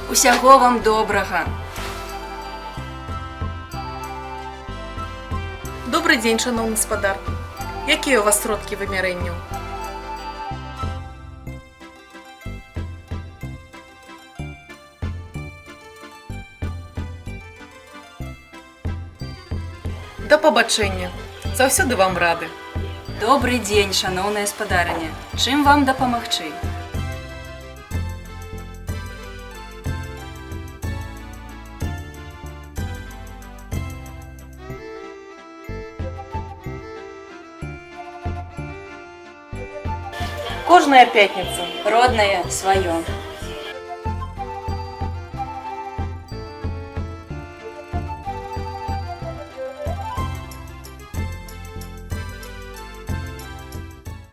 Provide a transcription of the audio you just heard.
Усяго вам добрага. Добрый день, шановний господар. Які у вас сродки виміренню? До побачення. Заўсёды вам рады. Добрый дзень, шаноўная спадарыня. Чым вам дапамагчы? Кожная пятніца. Роднае сваё.